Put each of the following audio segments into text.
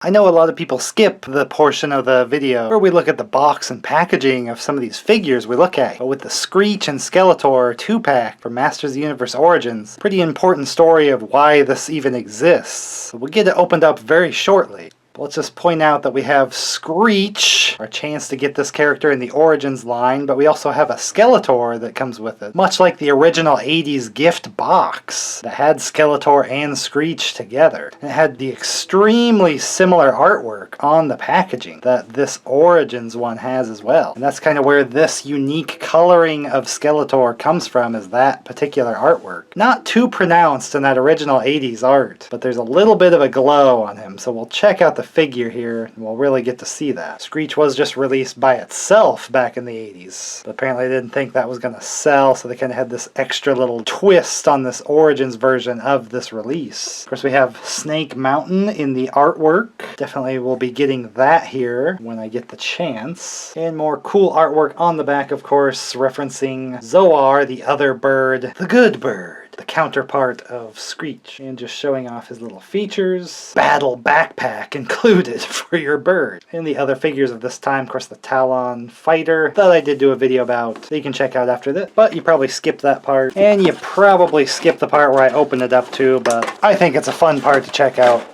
I know a lot of people skip the portion of the video where we look at the box and packaging of some of these figures we look at. But with the Screech and Skeletor 2-pack from Masters of the Universe Origins, pretty important story of why this even exists. So we'll get it opened up very shortly. Let's just point out that we have Screech, our chance to get this character in the Origins line, but we also have a Skeletor that comes with it. Much like the original 80s gift box that had Skeletor and Screech together. It had the extremely similar artwork on the packaging that this Origins one has as well. And that's kind of where this unique coloring of Skeletor comes from, is that particular artwork. Not too pronounced in that original 80s art, but there's a little bit of a glow on him, so we'll check out the figure here and we'll really get to see that. Screech was just released by itself back in the 80s, but apparently they didn't think that was going to sell, so they kind of had this extra little twist on this Origins version of this release. Of course, we have Snake Mountain in the artwork. Definitely will be getting that here when I get the chance. And more cool artwork on the back, of course, referencing Zoar, the other bird, the good bird, the counterpart of Screech, and just showing off his little features. Battle backpack included for your bird. And the other figures of this time, of course, the Talon Fighter that I did do a video about that you can check out after this, but you probably skipped that part, and you probably skipped the part where I opened it up too, but I think it's a fun part to check out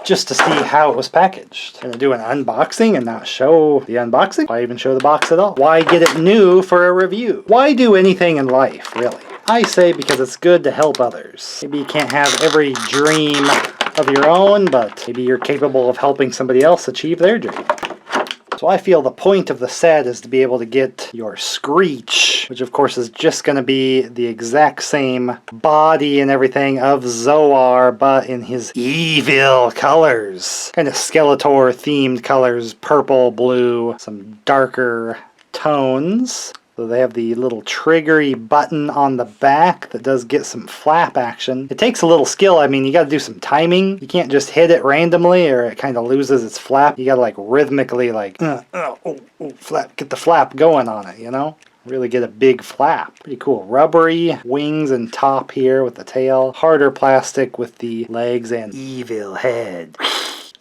just to see how it was packaged. Gonna do an unboxing and not show the unboxing? Why even show the box at all? Why get it new for a review? Why do anything in life, really? I say because it's good to help others. Maybe you can't have every dream of your own, but maybe you're capable of helping somebody else achieve their dream. So I feel the point of the set is to be able to get your Screech, which of course is just going to be the exact same body and everything of Zoar, but in his evil colors. Kind of Skeletor themed colors, purple, blue, some darker tones. So they have the little triggery button on the back that does get some flap action. It takes a little skill. I mean, you got to do some timing. You can't just hit it randomly or it kind of loses its flap. You got to like rhythmically like, flap, get the flap going on it, you know? Really get a big flap. Pretty cool. Rubbery wings and top here with the tail. Harder plastic with the legs and evil head.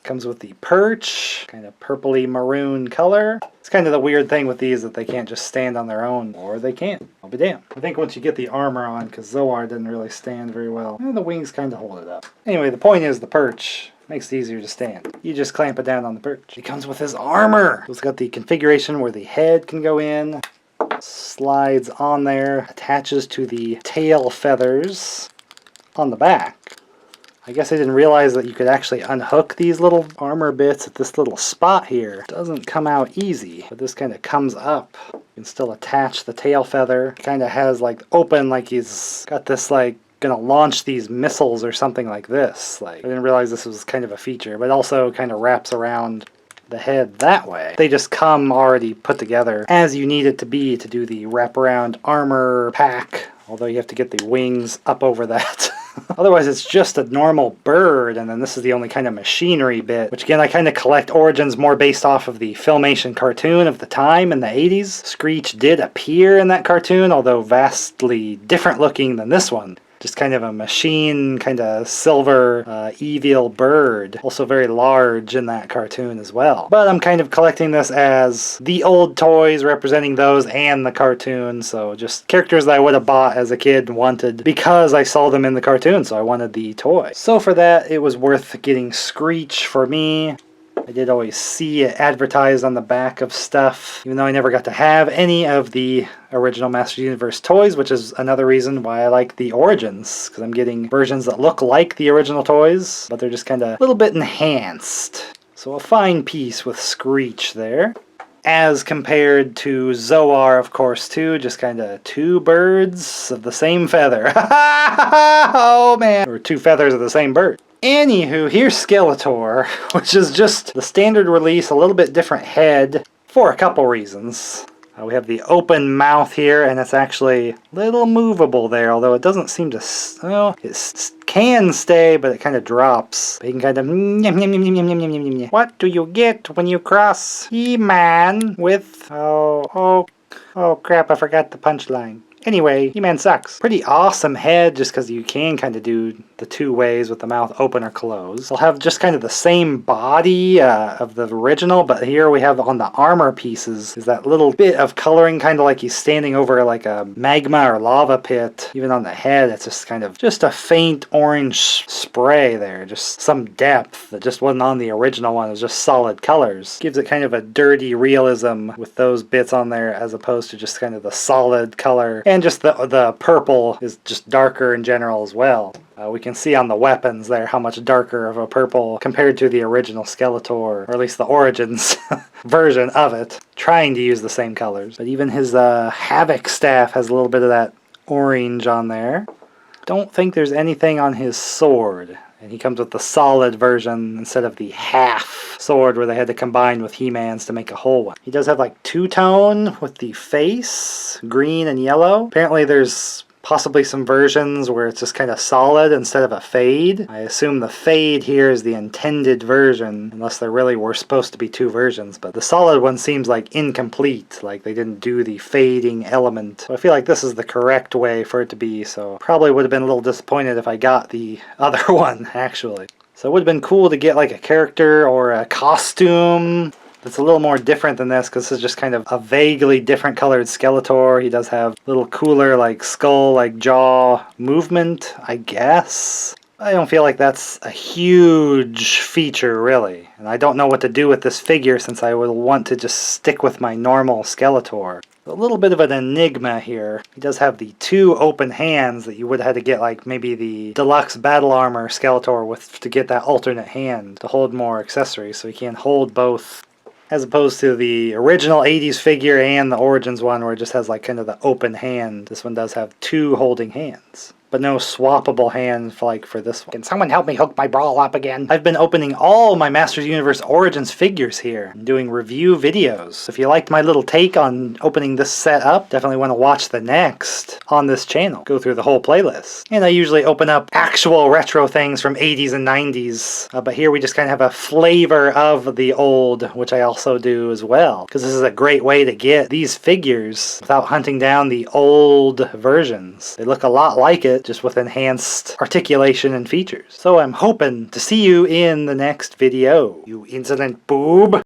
Comes with the perch, kind of purpley maroon color. It's kind of the weird thing with these that they can't just stand on their own, or they can. I'll be damned. I think once you get the armor on, because Zoar didn't really stand very well, the wings kind of hold it up. Anyway, the point is the perch makes it easier to stand. You just clamp it down on the perch. It comes with his armor. It's got the configuration where the head can go in, slides on there, attaches to the tail feathers on the back. I guess I didn't realize that you could actually unhook these little armor bits at this little spot here. It doesn't come out easy, but this kind of comes up. You can still attach the tail feather. It kind of has like open, like he's got this like gonna launch these missiles or something like this. Like I didn't realize this was kind of a feature, but also kind of wraps around the head that way. They just come already put together as you need it to be to do the wraparound armor pack, although you have to get the wings up over that. Otherwise it's just a normal bird, and then this is the only kind of machinery bit, which again I kind of collect Origins more based off of the Filmation cartoon of the time in the 80s. Screech did appear in that cartoon, although vastly different looking than this one. Just kind of a machine, kind of silver, evil bird. Also very large in that cartoon as well. But I'm kind of collecting this as the old toys representing those and the cartoon. So just characters that I would have bought as a kid and wanted because I saw them in the cartoon. So I wanted the toy. So for that, it was worth getting Screech for me. I did always see it advertised on the back of stuff, even though I never got to have any of the original Masters of the Universe toys, which is another reason why I like the Origins, because I'm getting versions that look like the original toys, but they're just kind of a little bit enhanced. So a fine piece with Screech there. As compared to Zoar, of course, too, just kind of two birds of the same feather. Oh man! Or two feathers of the same bird. Anywho, here's Skeletor, which is just the standard release, a little bit different head, for a couple reasons. We have the open mouth here, and it's actually a little movable there, although it doesn't seem to, well, it can stay, but it kind of drops. But you can kind of, what do you get when you cross He-Man with, oh crap, I forgot the punchline. Anyway, He-Man sucks. Pretty awesome head, just because you can kind of do the two ways with the mouth open or closed. They'll have just kind of the same body of the original, but here we have on the armor pieces is that little bit of coloring, kind of like he's standing over like a magma or lava pit. Even on the head, it's just kind of just a faint orange spray there, just some depth that just wasn't on the original one. It was just solid colors. Gives it kind of a dirty realism with those bits on there as opposed to just kind of the solid color. And just the purple is just darker in general as well. We can see on the weapons there how much darker of a purple compared to the original Skeletor, or at least the Origins version of it, trying to use the same colors. But even his Havoc staff has a little bit of that orange on there. Don't think there's anything on his sword. And he comes with the solid version instead of the half sword where they had to combine with He-Man's to make a whole one. He does have like two-tone with the face, green and yellow. Apparently there's possibly some versions where it's just kind of solid instead of a fade. I assume the fade here is the intended version, unless there really were supposed to be two versions, but the solid one seems like incomplete, like they didn't do the fading element. So I feel like this is the correct way for it to be, so probably would have been a little disappointed if I got the other one, actually. So it would have been cool to get like a character or a costume that's a little more different than this, because this is just kind of a vaguely different colored Skeletor. He does have a little cooler like skull, like jaw movement, I guess. I don't feel like that's a huge feature, really. And I don't know what to do with this figure, since I would want to just stick with my normal Skeletor. A little bit of an enigma here. He does have the two open hands that you would have had to get like maybe the deluxe battle armor Skeletor with to get that alternate hand to hold more accessories, so he can hold both. As opposed to the original 80s figure and the Origins one where it just has like kind of the open hand. This one does have two holding hands, but no swappable hand for this one. Can someone help me hook my brawl up again? I've been opening all my Masters Universe Origins figures here and doing review videos. If you liked my little take on opening this set up, definitely want to watch the next on this channel. Go through the whole playlist. And I usually open up actual retro things from 80s and 90s, but here we just kind of have a flavor of the old, which I also do as well. Because this is a great way to get these figures without hunting down the old versions. They look a lot like it, just with enhanced articulation and features. So I'm hoping to see you in the next video, you insolent boob!